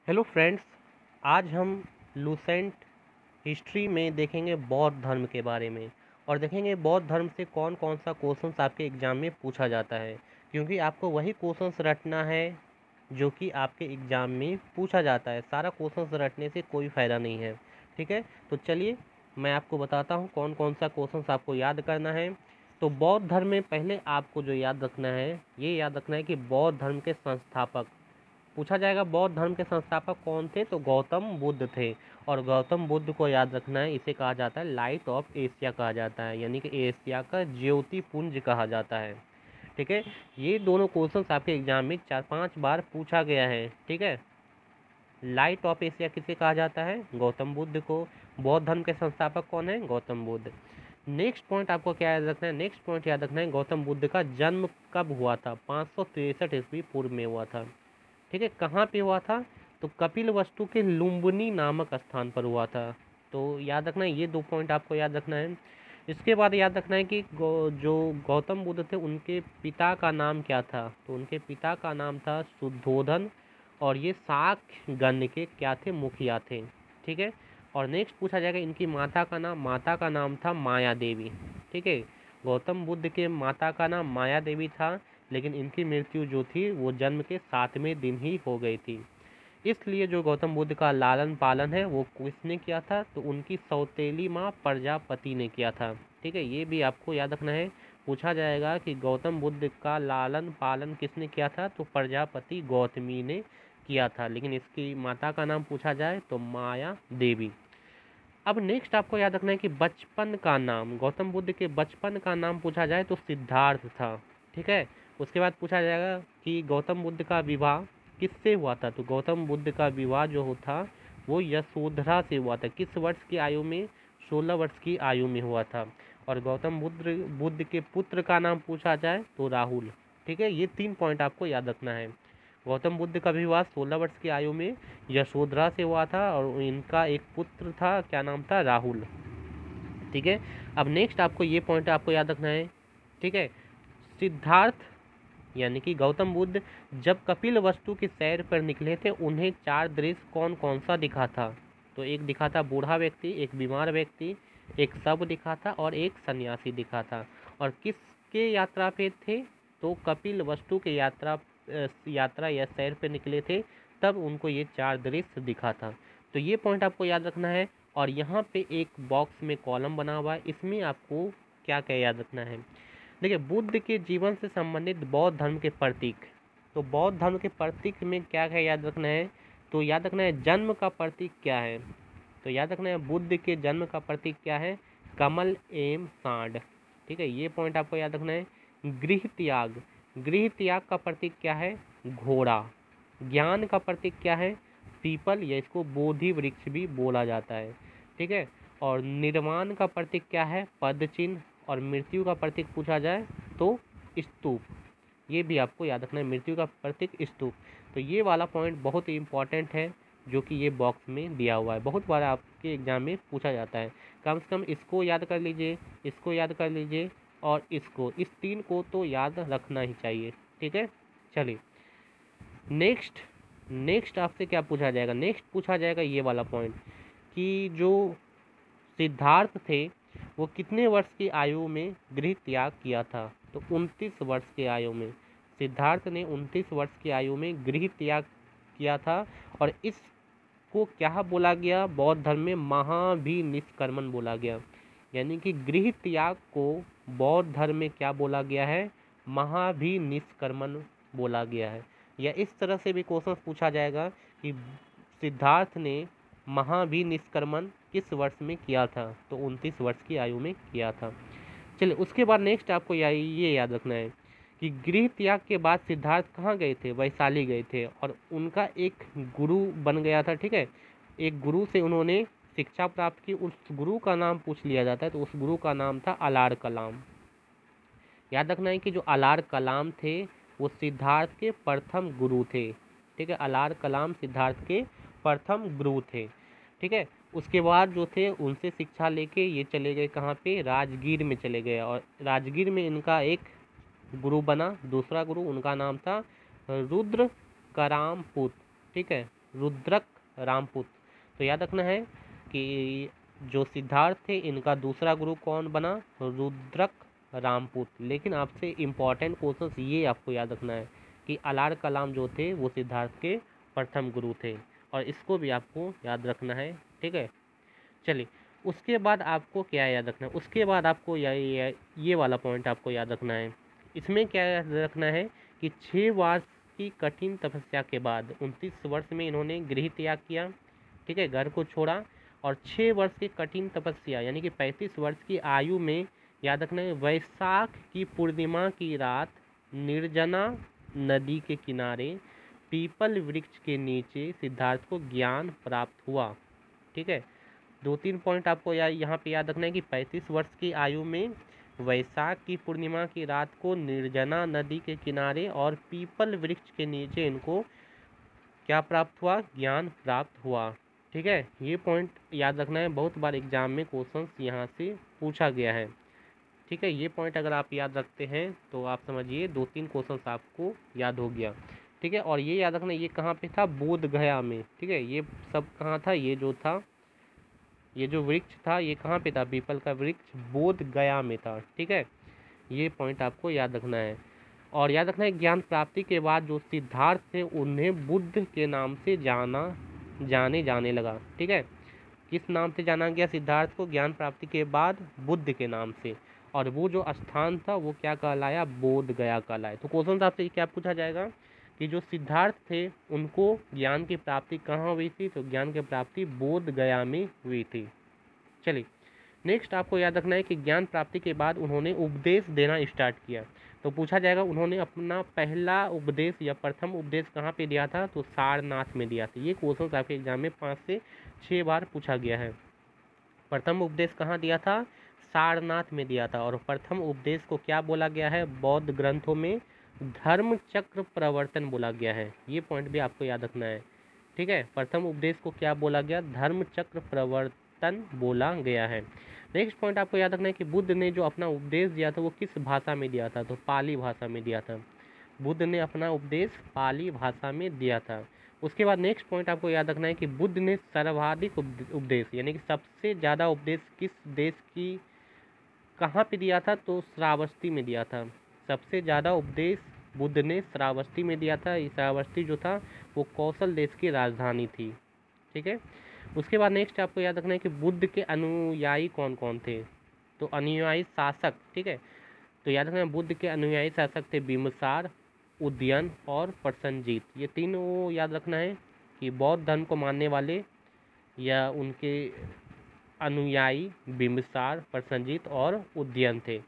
Hello friends, आज हम Lucent history में देखेंगे बौद्ध धर्म के बारे में और देखेंगे बौद्ध धर्म से कौन कौन सा क्वेश्चंस आपके एग्ज़ाम में पूछा जाता है, क्योंकि आपको वही क्वेश्चंस रटना है जो कि आपके एग्ज़ाम में पूछा जाता है। सारा क्वेश्चंस रटने से कोई फ़ायदा नहीं है। ठीक है, तो चलिए मैं आपको बताता हूँ कौन कौन सा क्वेश्चंस आपको याद करना है। तो बौद्ध धर्म में पहले आपको जो याद रखना है, ये याद रखना है कि बौद्ध धर्म के संस्थापक पूछा जाएगा। बौद्ध धर्म के संस्थापक कौन थे? तो गौतम बुद्ध थे। और गौतम बुद्ध को याद रखना है, इसे कहा जाता है लाइट ऑफ एशिया कहा जाता है, यानी कि एशिया का ज्योति पुंज कहा जाता है। ठीक है, ये दोनों क्वेश्चंस आपके एग्जाम में 4-5 बार पूछा गया है। ठीक है, लाइट ऑफ एशिया किसे कहा जाता है? गौतम बुद्ध को। बौद्ध धर्म के संस्थापक कौन है? गौतम बुद्ध। नेक्स्ट पॉइंट आपको क्या याद रखना है? नेक्स्ट पॉइंट याद रखना है गौतम बुद्ध का जन्म कब हुआ था? 563 ईस्वी पूर्व में हुआ था। ठीक है, कहाँ पे हुआ था? तो कपिलवस्तु के लुम्बिनी नामक स्थान पर हुआ था। तो याद रखना है, ये 2 पॉइंट आपको याद रखना है। इसके बाद याद रखना है कि जो गौतम बुद्ध थे उनके पिता का नाम क्या था? तो उनके पिता का नाम था शुद्धोधन, और ये शाक्य गण के क्या थे? मुखिया थे। ठीक है, और नेक्स्ट पूछा जाएगा इनकी माता का नाम था माया देवी। ठीक है, गौतम बुद्ध के माता का नाम माया देवी था, लेकिन इनकी मृत्यु जो थी वो जन्म के 7वें दिन ही हो गई थी। इसलिए जो गौतम बुद्ध का लालन पालन है वो किसने किया था? तो उनकी सौतेली माँ प्रजापति ने किया था। ठीक है, ये भी आपको याद रखना है। पूछा जाएगा कि गौतम बुद्ध का लालन पालन किसने किया था? तो प्रजापति गौतमी ने किया था, लेकिन इसकी माता का नाम पूछा जाए तो माया देवी। अब नेक्स्ट आपको याद रखना है कि बचपन का नाम, गौतम बुद्ध के बचपन का नाम पूछा जाए तो सिद्धार्थ था। ठीक है, उसके बाद पूछा जाएगा कि गौतम बुद्ध का विवाह किससे हुआ था? तो गौतम बुद्ध का विवाह जो था वो यशोधरा से हुआ था। किस वर्ष की आयु में? 16 वर्ष की आयु में हुआ था। और गौतम बुद्ध के पुत्र का नाम पूछा जाए तो राहुल। ठीक है, ये 3 पॉइंट आपको याद रखना है। गौतम बुद्ध का विवाह 16 वर्ष की आयु में यशोधरा से हुआ था, और इनका एक पुत्र था, क्या नाम था? राहुल। ठीक है, अब नेक्स्ट आपको ये पॉइंट आपको याद रखना है। ठीक है, सिद्धार्थ यानी कि गौतम बुद्ध जब कपिल वस्तु की सैर पर निकले थे, उन्हें 4 दृश्य कौन कौन सा दिखा था? तो एक दिखा था बूढ़ा व्यक्ति, एक बीमार व्यक्ति, एक शव दिखा था, और एक सन्यासी दिखा था। और किसके यात्रा पे थे? तो कपिल वस्तु के यात्रा या सैर पे निकले थे, तब उनको ये 4 दृश्य दिखा था। तो ये पॉइंट आपको याद रखना है। और यहाँ पे एक बॉक्स में कॉलम बना हुआ है, इसमें आपको क्या क्या याद रखना है? देखिए, बुद्ध के जीवन से संबंधित बौद्ध धर्म के प्रतीक। तो बौद्ध धर्म के प्रतीक में क्या क्या याद रखना है? तो याद रखना है जन्म का प्रतीक क्या है? तो याद रखना है बुद्ध के जन्म का प्रतीक क्या है? कमल एवं सांड। ठीक है, ये पॉइंट आपको याद रखना है। गृह त्याग का प्रतीक क्या है? घोड़ा। ज्ञान का प्रतीक क्या है? पीपल, या इसको बोधि वृक्ष भी बोला जाता है। ठीक है, और निर्वाण का प्रतीक क्या है? पद चिन्ह। और मृत्यु का प्रतीक पूछा जाए तो स्तूप। ये भी आपको याद रखना है, मृत्यु का प्रतीक स्तूप। तो ये वाला पॉइंट बहुत ही इंपॉर्टेंट है, जो कि ये बॉक्स में दिया हुआ है, बहुत बार आपके एग्जाम में पूछा जाता है। कम से कम इसको याद कर लीजिए, इसको याद कर लीजिए, और इस 3 को तो याद रखना ही चाहिए। ठीक है, चलिए नेक्स्ट आपसे क्या पूछा जाएगा? नेक्स्ट पूछा जाएगा ये वाला पॉइंट कि जो सिद्धार्थ थे वो कितने वर्ष की आयु में गृह त्याग किया था? तो 29 वर्ष की आयु में। सिद्धार्थ ने 29 वर्ष की आयु में गृह त्याग किया था, और इसको क्या बोला गया? बौद्ध धर्म में महाभिनिष्क्रमण बोला गया। यानी कि गृह त्याग को बौद्ध धर्म में क्या बोला गया है? महाभिनिष्क्रमण बोला गया है। या इस तरह से भी क्वेश्चन पूछा जाएगा कि सिद्धार्थ ने महाभिनिष्क्रमण किस वर्ष में किया था? तो 29 वर्ष की आयु में किया था। चलिए, उसके बाद नेक्स्ट आपको ये याद रखना है कि गृह त्याग के बाद सिद्धार्थ कहाँ गए थे? वैशाली गए थे, और उनका एक गुरु बन गया था। ठीक है, एक गुरु से उन्होंने शिक्षा प्राप्त की। उस गुरु का नाम पूछ लिया जाता है, तो उस गुरु का नाम था अलार कलाम। याद रखना है कि जो अलार कलाम थे वो सिद्धार्थ के प्रथम गुरु थे। ठीक है, अलार कलाम सिद्धार्थ के प्रथम गुरु थे। ठीक है, उसके बाद जो थे उनसे शिक्षा लेके ये चले गए कहाँ पे? राजगीर में चले गए, और राजगीर में इनका एक गुरु बना, दूसरा गुरु, उनका नाम था रुद्र करामपुत। ठीक है, रुद्रक रामपुत। तो याद रखना है कि जो सिद्धार्थ थे इनका दूसरा गुरु कौन बना, रुद्रक रामपुत। लेकिन आपसे इम्पॉर्टेंट क्वेश्चन ये आपको याद रखना है कि अलार कलाम जो थे वो सिद्धार्थ के प्रथम गुरु थे, और इसको भी आपको याद रखना है। ठीक है, चलिए उसके बाद आपको क्या याद रखना है, उसके बाद आपको ये वाला पॉइंट आपको याद रखना है। इसमें क्या याद रखना है कि 6 वर्ष की कठिन तपस्या के बाद 29 वर्ष में इन्होंने गृह त्याग किया। ठीक है, घर को छोड़ा, और 6 वर्ष की कठिन तपस्या यानी कि 35 वर्ष की आयु में याद रखना है वैशाख की पूर्णिमा की रात निर्जना नदी के किनारे पीपल वृक्ष के नीचे सिद्धार्थ को ज्ञान प्राप्त हुआ। ठीक है, 2-3 पॉइंट आपको यहाँ पे याद रखना है कि 35 वर्ष की आयु में वैशाख की पूर्णिमा की रात को निर्जना नदी के किनारे और पीपल वृक्ष के नीचे इनको क्या प्राप्त हुआ, ज्ञान प्राप्त हुआ। ठीक है, ये पॉइंट याद रखना है, बहुत बार एग्जाम में क्वेश्चंस यहाँ से पूछा गया है। ठीक है, ये पॉइंट अगर आप याद रखते हैं तो आप समझिए 2-3 क्वेश्चंस आपको याद हो गया। ठीक है, और ये याद रखना ये कहाँ पे था, बोध गया में। ठीक है, ये सब कहाँ था, ये जो था, ये जो वृक्ष था ये कहाँ पे था, पीपल का वृक्ष बोध गया में था। ठीक है, ये पॉइंट आपको याद रखना है। और याद रखना है ज्ञान प्राप्ति के बाद जो सिद्धार्थ थे उन्हें बुद्ध के नाम से जाने लगा। ठीक है, किस नाम से जाना गया सिद्धार्थ को ज्ञान प्राप्ति के बाद, बुद्ध के नाम से, और वो जो स्थान था वो क्या कहलाया, बोध गया कहलाया। तो क्वेश्चन आपसे क्या पूछा जाएगा कि जो सिद्धार्थ थे उनको ज्ञान की प्राप्ति कहाँ हुई थी, तो ज्ञान की प्राप्ति बोध गया में हुई थी। चलिए नेक्स्ट आपको याद रखना है कि ज्ञान प्राप्ति के बाद उन्होंने उपदेश देना स्टार्ट किया। तो पूछा जाएगा उन्होंने अपना पहला उपदेश या प्रथम उपदेश कहाँ पे दिया था, तो सारनाथ में दिया था। ये क्वेश्चन आपके एग्जाम में 5 से 6 बार पूछा गया है। प्रथम उपदेश कहाँ दिया था, सारनाथ में दिया था। और प्रथम उपदेश को क्या बोला गया है, बौद्ध ग्रंथों में धर्म चक्र प्रवर्तन बोला गया है। ये पॉइंट भी आपको याद रखना है। ठीक है, प्रथम उपदेश को क्या बोला गया, धर्म चक्र प्रवर्तन बोला गया है। नेक्स्ट पॉइंट आपको याद रखना है कि बुद्ध ने जो अपना उपदेश दिया था वो किस भाषा में दिया था, तो पाली भाषा में दिया था। बुद्ध ने अपना उपदेश पाली भाषा में दिया था। उसके बाद नेक्स्ट पॉइंट आपको याद रखना है कि बुद्ध ने सर्वाधिक उपदेश यानी कि सबसे ज़्यादा उपदेश किस देश की कहाँ पे दिया था, तो श्रावस्ती में दिया था। सबसे ज़्यादा उपदेश बुद्ध ने श्रावस्ती में दिया था। श्रावस्ती जो था वो कौशल देश की राजधानी थी। ठीक है, उसके बाद नेक्स्ट आपको याद रखना है कि बुद्ध के अनुयायी कौन कौन थे, तो अनुयायी शासक। ठीक है, तो याद रखना बुद्ध के अनुयायी शासक थे बिम्बसार, उदयन और प्रसन्नजीत। ये तीनों याद रखना है कि बौद्ध धर्म को मानने वाले या उनके अनुयायी बिम्बसार, प्रसन्नजीत और उदयन थे।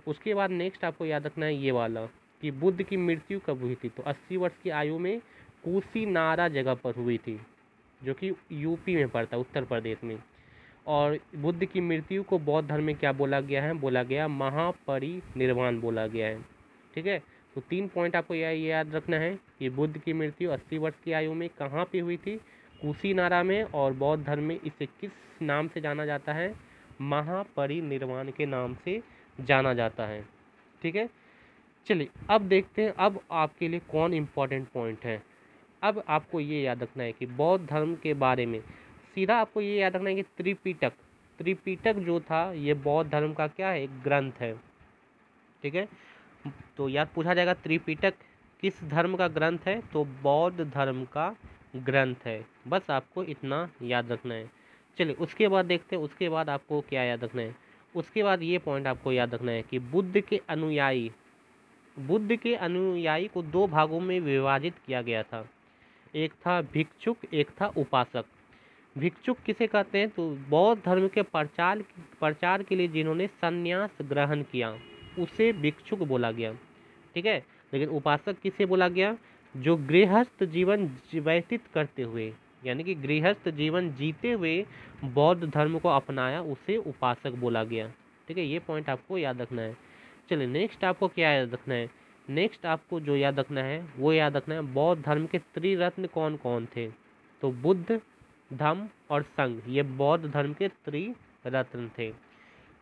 उसके बाद नेक्स्ट आपको याद रखना है ये वाला कि बुद्ध की मृत्यु कब हुई थी, तो 80 वर्ष की आयु में कुशीनारा जगह पर हुई थी, जो कि यूपी में पड़ता है, उत्तर प्रदेश में। और बुद्ध की मृत्यु को बौद्ध धर्म में क्या बोला गया है, बोला गया महापरिनिर्वाण बोला गया है। ठीक है, तो 3 पॉइंट आपको याद रखना है कि बुद्ध की मृत्यु 80 वर्ष की आयु में कहाँ पे हुई थी, कुशीनारा में, और बौद्ध धर्म में इसे किस नाम से जाना जाता है, महापरिनिर्वाण के नाम से जाना जाता है। ठीक है, चलिए अब देखते हैं अब आपके लिए कौन इम्पोर्टेंट पॉइंट है। अब आपको ये याद रखना है कि बौद्ध धर्म के बारे में सीधा आपको ये याद रखना है कि त्रिपिटक जो था ये बौद्ध धर्म का क्या है, एक ग्रंथ है। ठीक है, तो याद पूछा जाएगा त्रिपिटक किस धर्म का ग्रंथ है, तो बौद्ध धर्म का ग्रंथ है। बस आपको इतना याद रखना है। चलिए उसके बाद देखते हैं उसके बाद आपको क्या याद रखना है। उसके बाद ये पॉइंट आपको याद रखना है कि बुद्ध के अनुयायी को 2 भागों में विभाजित किया गया था। एक था भिक्षुक, एक था उपासक। भिक्षुक किसे कहते हैं, तो बौद्ध धर्म के प्रचार के लिए जिन्होंने संन्यास ग्रहण किया उसे भिक्षुक बोला गया। ठीक है, लेकिन उपासक किसे बोला गया, जो गृहस्थ जीवन व्यतीत करते हुए यानी कि गृहस्थ जीवन जीते हुए बौद्ध धर्म को अपनाया उसे उपासक बोला गया। ठीक है, ये पॉइंट आपको याद रखना है। चलिए नेक्स्ट आपको क्या याद रखना है, नेक्स्ट आपको जो याद रखना है वो याद रखना है बौद्ध धर्म के त्रिरत्न कौन कौन थे, तो बुद्ध, धम्म और संघ, ये बौद्ध धर्म के त्रिरत्न थे।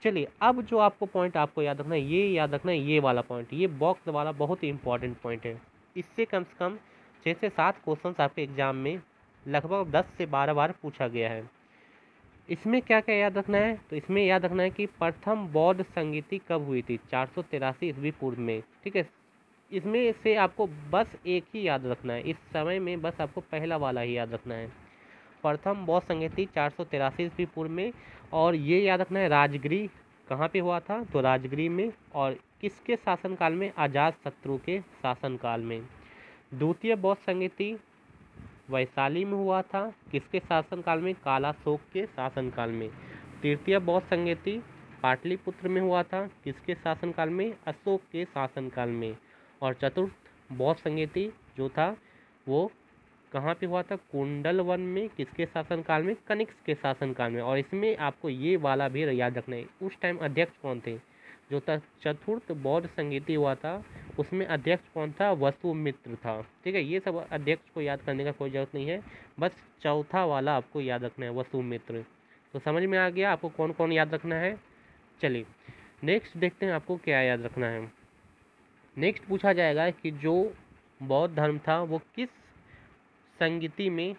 चलिए अब जो आपको पॉइंट आपको याद रखना है ये याद रखना है ये वाला पॉइंट, ये बॉक्स वाला बहुत ही इंपॉर्टेंट पॉइंट है। इससे कम से कम 6 से 7 क्वेश्चन आपके एग्जाम में लगभग 10 से 12 बार पूछा गया है। इसमें क्या क्या याद रखना है, तो इसमें याद रखना है कि प्रथम बौद्ध संगीति कब हुई थी, 483 ईस्वी पूर्व में। ठीक है, इसमें से आपको बस एक ही याद रखना है, इस समय में बस आपको पहला वाला ही याद रखना है। प्रथम बौद्ध संगीति 483 ईस्वी पूर्व में, और ये याद रखना है राजगिरी कहाँ पे हुआ था, तो राजगिरी में। और किसके शासनकाल में, अजात शत्रु के शासनकाल में। द्वितीय बौद्ध संगीति वैशाली में हुआ था, किसके शासनकाल में, कालाशोक के शासनकाल में। तृतीय बौद्ध संगीति पाटलिपुत्र में हुआ था, किसके शासनकाल में, अशोक के शासनकाल में। और चतुर्थ बौद्ध संगीति जो था वो कहाँ पे हुआ था, कुंडल वन में, किसके शासनकाल में, कनिष्क के शासनकाल में। और इसमें आपको ये वाला भी याद रखना है, उस टाइम अध्यक्ष कौन थे, जो चतुर्थ बौद्ध संगीति हुआ था उसमें अध्यक्ष कौन था, वसुमित्र था। ठीक है, ये सब अध्यक्ष को याद करने का कोई ज़रूरत नहीं है, बस चौथा वाला आपको याद रखना है, वसुमित्र। तो समझ में आ गया आपको कौन कौन याद रखना है। चलिए नेक्स्ट देखते हैं आपको क्या याद रखना है। नेक्स्ट पूछा जाएगा कि जो बौद्ध धर्म था वो किस संगीति में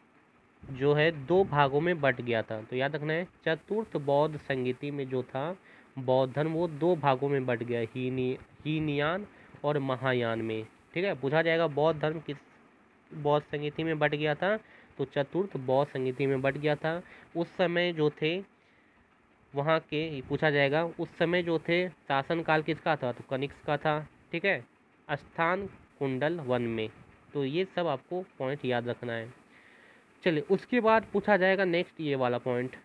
जो है 2 भागों में बट गया था। तो याद रखना है चतुर्थ बौद्ध संगीति में जो था बौद्ध धर्म वो 2 भागों में बट गया, हीनयान और महायान में। ठीक है, पूछा जाएगा बौद्ध धर्म किस बौद्ध संगीति में बट गया था, तो चतुर्थ बौद्ध संगीति में बट गया था। उस समय जो थे वहाँ के पूछा जाएगा, उस समय जो थे शासनकाल किसका था, तो कनिष्क का था। ठीक है, स्थान कुंडल वन में। तो ये सब आपको पॉइंट याद रखना है। चलिए उसके बाद पूछा जाएगा नेक्स्ट ये वाला पॉइंट,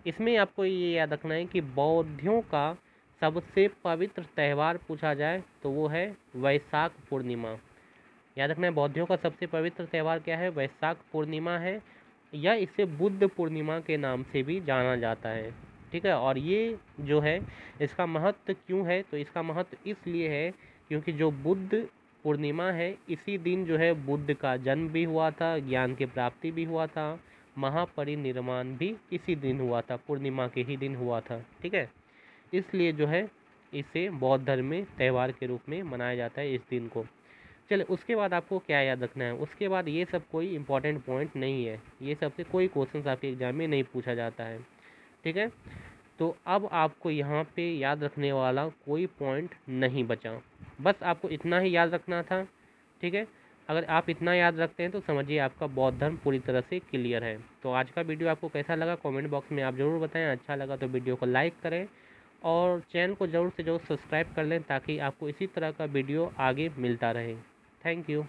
इसमें आपको ये याद रखना है कि बौद्धियों का सबसे पवित्र त्यौहार पूछा जाए तो वो है वैशाख पूर्णिमा। याद रखना है बौद्धियों का सबसे पवित्र त्यौहार क्या है, वैशाख पूर्णिमा है, या इसे बुद्ध पूर्णिमा के नाम से भी जाना जाता है। ठीक है, और ये जो है इसका महत्व क्यों है, तो इसका महत्व इसलिए है क्योंकि जो बुद्ध पूर्णिमा है इसी दिन जो है बुद्ध का जन्म भी हुआ था, ज्ञान की प्राप्ति भी हुआ था, महापरिनिर्वाण भी इसी दिन हुआ था, पूर्णिमा के ही दिन हुआ था। ठीक है, इसलिए जो है इसे बौद्ध धर्म में त्यौहार के रूप में मनाया जाता है इस दिन को। चलिए उसके बाद आपको क्या याद रखना है, उसके बाद ये सब कोई इंपॉर्टेंट पॉइंट नहीं है, ये सबसे कोई क्वेश्चन आपके एग्जाम में नहीं पूछा जाता है। ठीक है, तो अब आपको यहाँ पे याद रखने वाला कोई पॉइंट नहीं बचा, बस आपको इतना ही याद रखना था। ठीक है, अगर आप इतना याद रखते हैं तो समझिए आपका बौद्ध धर्म पूरी तरह से क्लियर है। तो आज का वीडियो आपको कैसा लगा कमेंट बॉक्स में आप ज़रूर बताएं, अच्छा लगा तो वीडियो को लाइक करें और चैनल को ज़रूर से ज़रूर सब्सक्राइब कर लें ताकि आपको इसी तरह का वीडियो आगे मिलता रहे। Thank you.